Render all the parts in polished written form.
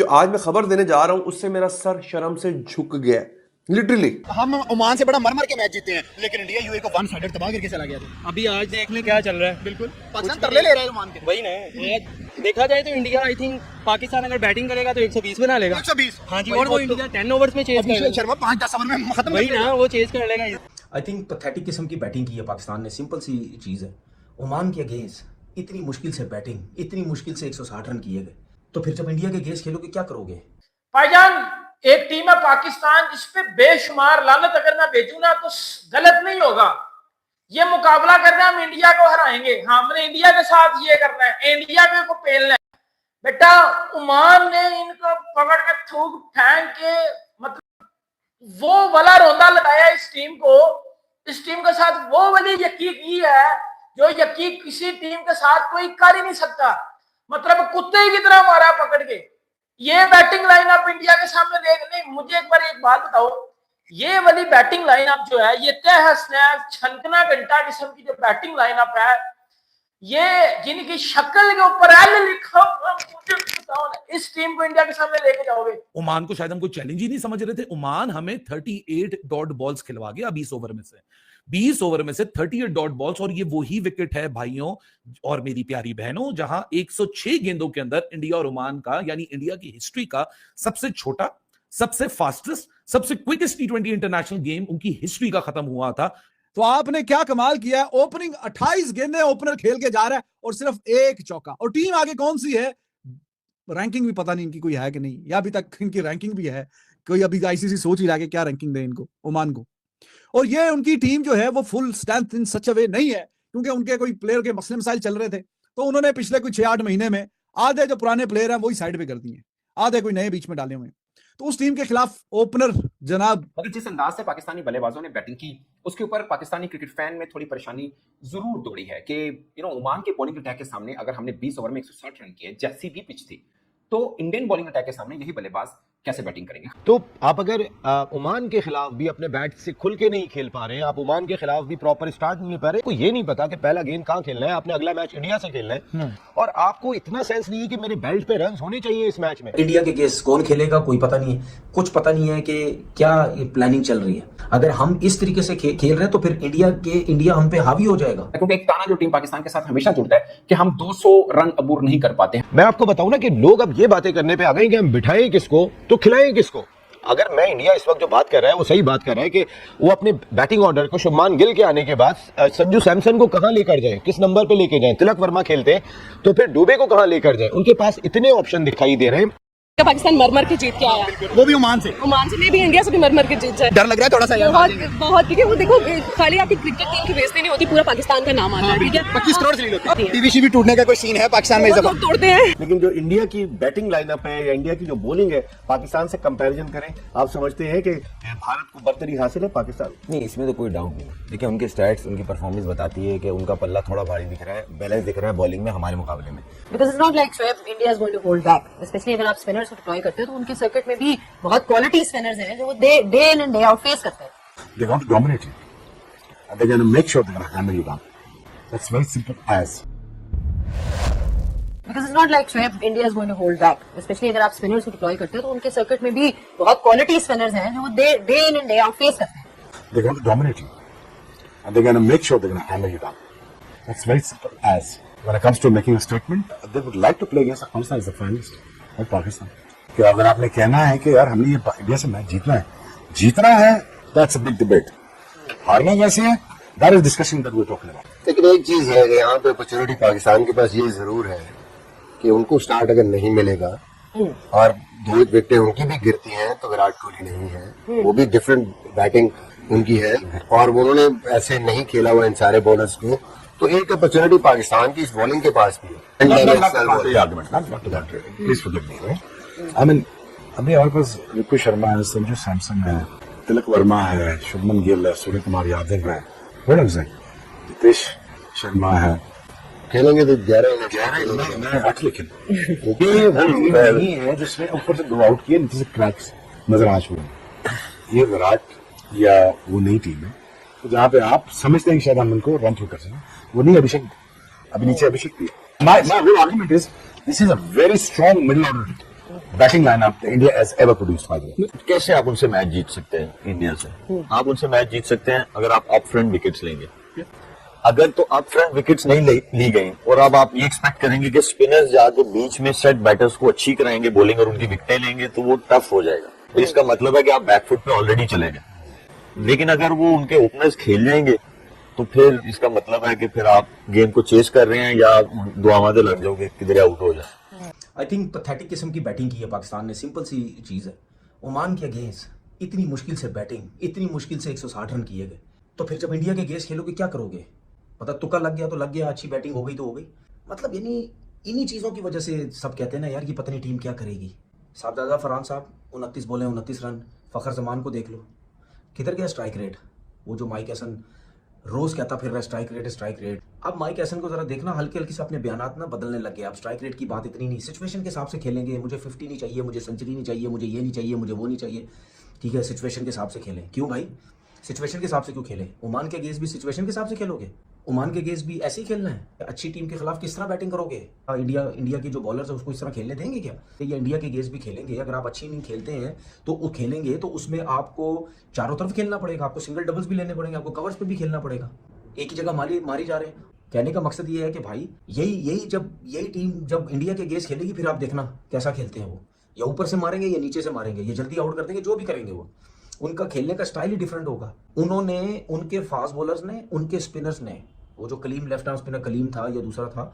जो आज मैं खबर देने जा रहा हूं उससे मेरा सर शर्म से झुक गया लिटरली। हम ओमान से बड़ा मर के मैच जीते हैं, लेकिन इंडिया यूएई को 1-1 तबाह करके चला गया था। अभी आज देख ले क्या चल रहा है। बिल्कुल पाकिस्तान तरले ले रहा है ओमान के। वही ना, आज देखा जाए तो इंडिया आई थिंक पाकिस्तान अगर बैटिंग करेगा तो 120 बना लेगा। 120 हाँ जी, और वो इंडिया 10 ओवर्स में चेज करेगा। शर्मा 5-10 ओवर में खत्म। वही ना, वो चेज कर लेगा। आई थिंक पैथेटिक किस्म की बैटिंग की है पाकिस्तान ने। सिंपल सी चीज़ है, ओमान के अगेंस्ट इतनी मुश्किल से बैटिंग, इतनी मुश्किल से 160 रन किए गए, तो फिर जब इंडिया के अगेंस्ट खेलोगे क्या करोगे? भाईजान एक टीम है पाकिस्तान जिसपे बेशुमार लानत अगर मैं भेजूं ना तो गलत नहीं होगा। ये मुकाबला करना, हम इंडिया को हराएंगे। हमने इंडिया के साथ ये करना है, इंडिया को पेलना है। बेटा ओमान ने इनको पकड़ के थूक फेंक के मतलब वो वाला रोंदा लगाया इस टीम को। इस टीम के साथ वो वाली यकीन की है जो यकीन किसी टीम के साथ कोई कर ही नहीं सकता। मतलब कुत्ते की तरह मारा पकड़ के। ये बैटिंग लाइनअप इंडिया के सामने देखने, मुझे एक बार एक बात बताओ, ये वाली बैटिंग लाइनअप जो है, ये तहस नहस छनकना घंटा किस्म की जो बैटिंग लाइनअप है, ये जिनकी शक्ल के ऊपर एल लिखा हुआ, मुझे बताओ ना, इस टीम को इंडिया के सामने लेके जाओगे? ओमान को शायद हम कोई चैलेंज ही नहीं समझ रहे थे। ओमान हमें 38 डॉट बॉल्स खिलवा गया 20 ओवर में से। 20 ओवर में से 38 डॉट बॉल्स, और ये वही विकेट है भाइयों और मेरी प्यारी बहनों जहां 106 गेंदों के अंदर इंडिया और ओमान का, यानी इंडिया की हिस्ट्री का सबसे छोटा, सबसे फास्टेस्ट, सबसे क्विकेस्ट T20 इंटरनेशनल गेम उनकी हिस्ट्री का खत्म हुआ था। तो आपने क्या कमाल किया है। ओपनिंग 28 गेंदें ओपनर खेल के जा रहा है और सिर्फ एक चौका। और टीम आगे कौन सी है, रैंकिंग भी पता नहीं इनकी कोई है कि नहीं, या अभी तक इनकी रैंकिंग भी है कोई? अभी आईसीसी सोच ही रहा है कि क्या रैंकिंग दे इनको, ओमान को। और ये उनकी टीम जो है वो फुल स्ट्रेंथ इन सच अ वे नहीं है, क्योंकि उनके कोई प्लेयर के मसले मसाइल चल रहे थे, तो उन्होंने पिछले कुछ 6-8 महीने में आधे जो पुराने प्लेयर हैं वही साइड पे कर दिए, आधे कोई नए बीच में डाले हुए। तो उस टीम के खिलाफ ओपनर जनाब, मगर जिस अंदाज से पाकिस्तानी बल्लेबाजों ने बैटिंग की, उसके ऊपर पाकिस्तानी क्रिकेट फैन में थोड़ी परेशानी जरूर दौड़ी है कि ओमान के बॉलिंग अटैक के सामने अगर हमने 20 ओवर में 160 रन किए, जैसी भी पिच थी, तो इंडियन बॉलिंग अटैक के सामने यही बल्लेबाज कैसे बैटिंग करेंगे? तो आप अगर ओमान के खिलाफ भी अपने बैट से खुल के नहीं खेल पा रहे हैं, आप ओमान के खिलाफ भी प्रॉपर स्टार्ट नहीं ले पा रहे, को ये नहीं पता कि पहला गेंद कहाँ खेलना है, आपने अगला मैच इंडिया से खेलना है, और आपको इतना सेंस नहीं है कि मेरे बेल्ट पे रन होने चाहिए इस मैच में। इंडिया के अगेंस्ट कौन खेलेगा कोई पता नहीं है, कुछ पता नहीं है कि क्या प्लानिंग चल रही है। अगर हम इस तरीके से खेल रहे हैं तो फिर इंडिया हम पे हावी हो जाएगा। क्योंकि एक ताना जो टीम पाकिस्तान के साथ हमेशा जुड़ता है कि हम 200 रन अबूर नहीं कर पाते हैं। मैं आपको बताऊं ना कि लोग अब ये बातें करने पे आ गए कि हम बिठाएं किसको तो खिलाएं किसको। अगर मैं इंडिया इस वक्त जो बात कर रहा है वो सही बात कर रहा है कि वो अपने बैटिंग ऑर्डर को शुभमान गिल के आने के बाद संजू सैमसन को कहां लेकर जाए, किस नंबर पे लेके जाएं, तिलक वर्मा खेलते हैं तो फिर दुबे को कहां लेकर जाए, उनके पास इतने ऑप्शन दिखाई दे रहे हैं। पाकिस्तान मर के जीत के आया, वो भी ओमान से में भी इंडिया से भी मर के जीत जाए। डर लग रहा है थोड़ा सा यार, बहुत क्योंकि वो देखो खाली आपकी क्रिकेट टीम की बेइज्जती नहीं होती, पूरा पाकिस्तान का नाम आता है। ठीक है, 25 करोड़ से होती है। टीवी भी टूटने का कोई सीन है पाकिस्तान में, लोग तोड़ते हैं। लेकिन जो इंडिया की बैटिंग लाइनअप है या इंडिया की जो बॉलिंग है, पाकिस्तान से कंपैरिजन करें, आप समझते हैं कि भारत को बर्तरी हासिल है पाकिस्तान? नहीं, इसमें तो कोई डाउट नहीं। देखिए उनके स्टैट्स, उनकी परफॉर्मेंस बताती है कि उनका पल्ला थोड़ा भारी दिख रहा है, बैलेंस दिख रहा है बॉलिंग में हमारे मुकाबले में। Because it's not like Shoaib India is going to hold back, specially अगर आप स्पिनर्स को डिप्लॉय करते हो तो उनके सर्किट में भी बहुत क्वालिटी स्पिनर्स हैं जो day in and day out face करते हैं। They want to dominate you. And they're going to make sure they're going to hammer you down. That's very simple as. Because it's not like Shoaib India is going to hold back, specially अगर आप spinners को deploy करते हो तो उनके circuit में भी बहुत क्वालिटी स्पिनर्स हैं जो day in and day out face करते हैं। They're going to dominate you. And they're going to make sure they're going to hammer you down. That's very simple as. When it comes to making a statement, they would like to play against Afghanistan as the finalist, not Pakistan. कि अगर आपने कहना है कि यार हमने ये India से मैच जीतना है, that's a big debate. हारना कैसे है? That is discussion that we're talking about. लेकिन एक चीज है कि यहाँ पे अपॉर्चुनिटी पाकिस्तान के पास ये जरूर है कि उनको स्टार्ट अगर नहीं मिलेगा और 2 विकेटें उनकी भी गिरती हैं तो विराट कोहली नहीं है, वो भी डिफरेंट बैटिंग उनकी है और उन्होंने ऐसे नहीं खेला हुआ इन सारे बॉलर्स को, तो एक अपॉर्चुनिटी पाकिस्तान की इस बॉलिंग के पास भी है। अभी हमारे पास रिकू शर्मा है, संजू सैमसन है, तिलक वर्मा है, शुभमन गिल है, सूर्य कुमार यादव है, नितेश शर्मा है। खेलेंगे तो 11 8, लेकिन वो नहीं है जिसमें ऊपर से 2 आउट किए, नीचे से क्रैक्स नजर आ चुके हैं। ये विराट या वो नई टीम है तो जहाँ पे आप समझते हैं कि शायद हम उनको रन थ्रू कर सकें, वो नहीं। अभी नीचे अभिषेक भी है। My whole argument is this is a very strong middle order batting lineup India has ever produced by the way. कैसे आप उनसे मैच जीत सकते हैं इंडिया से? आप उनसे मैच जीत सकते हैं अगर आप अप फ्रंट विकेट्स लेंगे। अगर तो अप फ्रंट विकेट्स नहीं ली गई और अब आप ये एक्सपेक्ट करेंगे कि स्पिनर्स जाके बीच में सेट बैटर्स को अच्छी कराएंगे बॉलिंग और उनकी विकेटें लेंगे, तो वो टफ हो जाएगा। तो इसका मतलब है कि आप बैकफुट पे ऑलरेडी चले गए। लेकिन अगर वो उनके ओपनर्स खेल जाएंगे तो फिर इसका मतलब है कि फिर आप गेम को चेस कर रहे हैं या दुआमादे लग जाओगे किधर आउट हो जाए। आई थिंक पैथेटिक किस्म की बैटिंग की है पाकिस्तान ने। सिंपल सी चीज़ है, ओमान के अगेंस्ट इतनी मुश्किल से बैटिंग, इतनी मुश्किल से 160 रन किए गए, तो फिर जब इंडिया के अगेंस्ट खेलोगे क्या करोगे? पता तुक्का लग गया तो लग गया, अच्छी बैटिंग हो गई तो हो गई। मतलब यानी इन्हीं चीज़ों की वजह से सब कहते हैं ना यार ये पता नहीं टीम क्या करेगी। साहबजादा फरहान साहब 29 बॉलें 29 रन, फ़खर जमान को देख लो किधर गया स्ट्राइक रेट। वो जो माइक हैसन रोज कहता फिर रहा स्ट्राइक रेट स्ट्राइक रेट। अब माइक हैसन को जरा देखना हल्के हल्के से अपने बयानात ना बदलने लग गए। अब स्ट्राइक रेट की बात इतनी नहीं, सिचुएशन के हिसाब से खेलेंगे। मुझे 50 नहीं चाहिए, मुझे सेंचुरी नहीं चाहिए, मुझे ये नहीं चाहिए, मुझे वो नहीं चाहिए, ठीक है, सिचुएशन के हिसाब से खेलें। क्यों भाई सिचुएशन के हिसाब से क्यों खेलें? ओमान के अगेंस्ट भी सिचुएशन के हिसाब से खेलोगे? ओमान के अगेंस्ट भी ऐसे ही खेलना है? अच्छी टीम के खिलाफ किस तरह बैटिंग करोगे? इंडिया के जो बॉलर्स है उसको इस तरह खेलने देंगे क्या? ये इंडिया के अगेंस्ट भी खेलेंगे। अगर आप अच्छी इनिंग खेलते हैं तो वो खेलेंगे तो उसमें आपको चारों तरफ खेलना पड़ेगा, आपको सिंगल डबल्स भी लेने पड़ेंगे, आपको कवर्स पे भी खेलना पड़ेगा। एक ही जगह मारी जा रहे हैं। कहने का मकसद ये है कि भाई यही टीम जब इंडिया के अगेंस्ट खेलेगी फिर आप देखना कैसा खेलते हैं वो, या ऊपर से मारेंगे या नीचे से मारेंगे, या जल्दी आउट कर देंगे, जो भी करेंगे वो उनका खेलने का स्टाइल ही डिफरेंट होगा। उन्होंने, उनके फास्ट बॉलर्स ने, उनके स्पिनर्स ने, वो जो Kaleem left arm spinner Kaleem था या दूसरा था,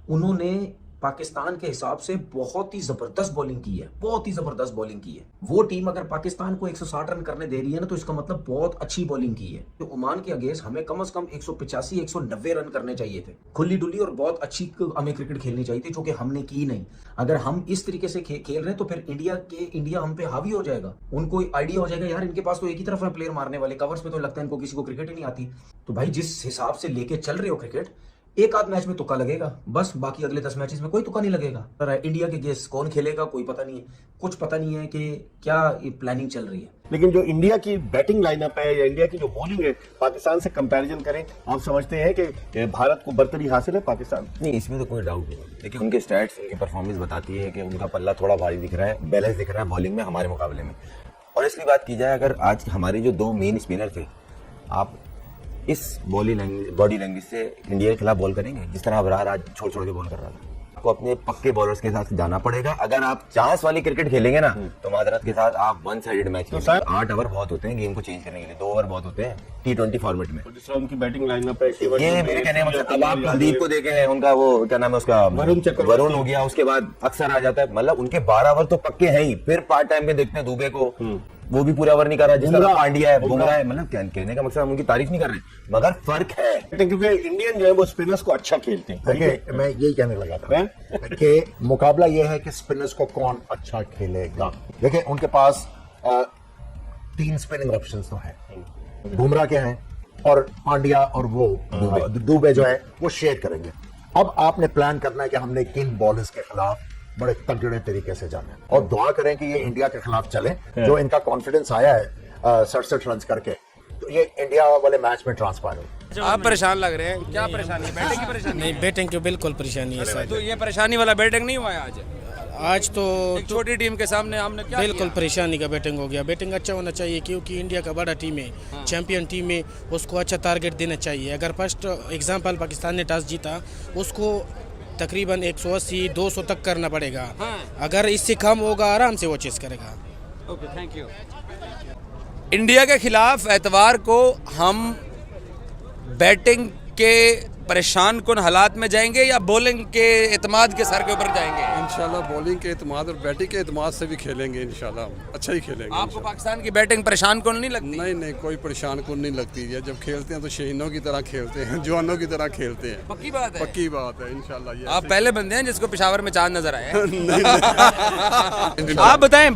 उन्होंने पाकिस्तान के हिसाब से बहुत ही जबरदस्त बॉलिंग की है, बहुत ही जबरदस्त बॉलिंग की है। वो टीम अगर पाकिस्तान को 160 रन करने दे रही है ना तो इसका मतलब बहुत अच्छी बॉलिंग की है। तो ओमान के अगेंस्ट हमें कम से कम 185-190 रन करने चाहिए थे, खुली डुली और बहुत अच्छी हमें क्रिकेट खेलनी चाहिए थी, जो कि हमने की नहीं। अगर हम इस तरीके से खेल रहे हैं तो फिर इंडिया हम पे हावी हो जाएगा। उनको आइडिया हो जाएगा यार इनके पास तो एक ही तरफ है प्लेयर मारने वाले, कवर्स पे तो लगता है इनको किसी को क्रिकेट ही नहीं आती। तो भाई जिस हिसाब से लेके चल रहे हो क्रिकेट, एक आध मैच में तुक्का लगेगा बस, बाकी अगले 10 मैचेस में कोई तुक्का नहीं लगेगा। पर इंडिया के अगेंस्ट कौन खेलेगा कोई पता नहीं है, कुछ पता नहीं है कि क्या प्लानिंग चल रही है। लेकिन जो इंडिया की बैटिंग लाइनअप है या इंडिया की जो बॉलिंग है पाकिस्तान से कंपैरिजन करें, आप समझते हैं कि भारत को बर्तरी हासिल है पाकिस्तान? नहीं, इसमें तो कोई डाउट नहीं। देखिए उनके स्टैट्स, उनकी परफॉर्मेंस बताती है कि उनका पल्ला थोड़ा भारी दिख रहा है, बैलेंस दिख रहा है बॉलिंग में हमारे मुकाबले में। और इसलिए बात की जाए, अगर आज हमारे जो 2 मेन स्पिनर थे, आप इस बॉडी लैंग्वेज से इंडिया के खिलाफ बॉल करेंगे जिस तरह अबरार आज छोड़ के बॉल कर रहा था। आपको अपने पक्के बॉलर्स के साथ जाना पड़ेगा। अगर आप चांस वाली क्रिकेट खेलेंगे ना तो माजरत के साथ आप 1 साइडेड मैच तो 8 ओवर बहुत होते हैं गेम को चेंज करने के लिए, 2 ओवर बहुत होते हैं T20 फॉर्मेट में। जिस तरह उनकी बैटिंग लाइनअप है, ये मेरे कहने का मतलब, अब आप कुलदीप को देखे हैं, उनका वो क्या नाम है उसका, वरुण हो गया, उसके बाद अक्सर आ जाता है। मतलब उनके 12 ओवर तो पक्के हैं ही। फिर पार्ट टाइम में देखते हैं दुबे को, वो भी पूरा ओवर नहीं कर रहा, जिस तरह पांड्या है, बुमराह है। मतलब कहने का मकसद हम उनकी तारीफ नहीं कर रहे, मगर फर्क है क्योंकि इंडियन जो है वो स्पिनर्स को अच्छा खेलते हैं। देखिए मैं यही कहने लगा था कि मुकाबला यह है कि स्पिनर्स को कौन अच्छा खेलेगा। देखिए उनके पास 3 स्पिनिंग ऑप्शंस तो है, बुमराह के हैं और पांड्या और वो दुबे जो है वो शेयर करेंगे। अब आपने प्लान करना है कि हमने किन बॉलर्स के खिलाफ बड़े तगड़े तरीके से जाना है, और दुआ करें कि ये इंडिया के खिलाफ चले। जो इनका कॉन्फिडेंस आया है 67 रन करके, तो ये इंडिया वाले मैच में ट्रांसफर हो। आप परेशान लग रहे हैं, क्या परेशानी है? बैटिंग की परेशानी? नहीं, बैटिंग की बिल्कुल परेशानी है सर। तो ये परेशानी वाला बैटिंग नहीं हुआ है आज? आज तो छोटी टीम के सामने हमने क्या बिल्कुल परेशानी का बैटिंग हो गया। बैटिंग अच्छा होना चाहिए क्योंकि इंडिया का बड़ा टीम है, चैंपियन टीम है, उसको अच्छा टारगेट देना चाहिए। अगर फर्स्ट एग्जांपल पाकिस्तान ने टॉस जीता, उसको तकरीबन 180-200 तक करना पड़ेगा। अगर इससे कम होगा आराम से वो चेस करेगा। Okay, thank you. इंडिया के खिलाफ एतवार को हम बैटिंग के परेशान कुन हालात में जाएंगे या बॉलिंग के एतमाद के सर के ऊपर जाएंगे? इंशाल्लाह बॉलिंग के एतमाद और बैटिंग के एतमाद से भी खेलेंगे इंशाल्लाह, अच्छा ही खेलेंगे। आपको पाकिस्तान की बैटिंग परेशान कुन नहीं लगती? नहीं, कोई परेशान कुन नहीं लगती है। जब खेलते हैं तो शहीनों की तरह खेलते हैं, जवानों की तरह खेलते हैं। पक्की बात है? पक्की बात है इंशाल्लाह। ये आप पहले बंदे हैं जिसको पेशावर में चांद नजर आया। आप बताएं,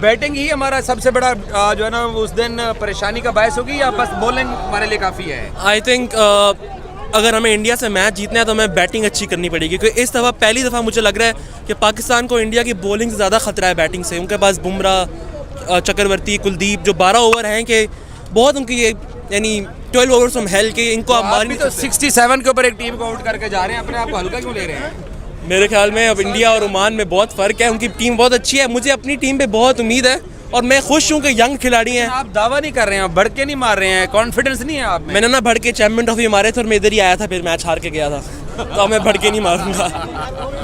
बैटिंग ही हमारा सबसे बड़ा जो है ना उस दिन परेशानी का बायस होगी या बस बॉलिंग हमारे लिए काफी है? आई थिंक अगर हमें इंडिया से मैच जीतना है तो हमें बैटिंग अच्छी करनी पड़ेगी, क्योंकि इस दफ़ा पहली दफ़ा मुझे लग रहा है कि पाकिस्तान को इंडिया की बॉलिंग से ज़्यादा खतरा है बैटिंग से। उनके पास बुमराह, चक्रवर्ती, कुलदीप जो 12 ओवर हैं कि बहुत उनकी ये यानी 12 ओवर्स हम हेल के इनको आप मार नहीं तो 67 के ऊपर एक टीम को आउट करके जा रहे हैं, अपने आप को हल्का क्यों ले रहे हैं? मेरे ख्याल में अब इंडिया और ओमान में बहुत फ़र्क है। उनकी टीम बहुत अच्छी है, मुझे अपनी टीम पे बहुत उम्मीद है और मैं खुश हूँ कि यंग खिलाड़ी हैं। आप दावा नहीं कर रहे हैं, आप भड़के नहीं मार रहे हैं, कॉन्फिडेंस नहीं है आप में। मैंने ना भड़के चैंपियन ट्रॉफी मारे थे और मैं इधर ही आया था, फिर मैच हार के गया था, तो मैं भड़के नहीं मारूंगा।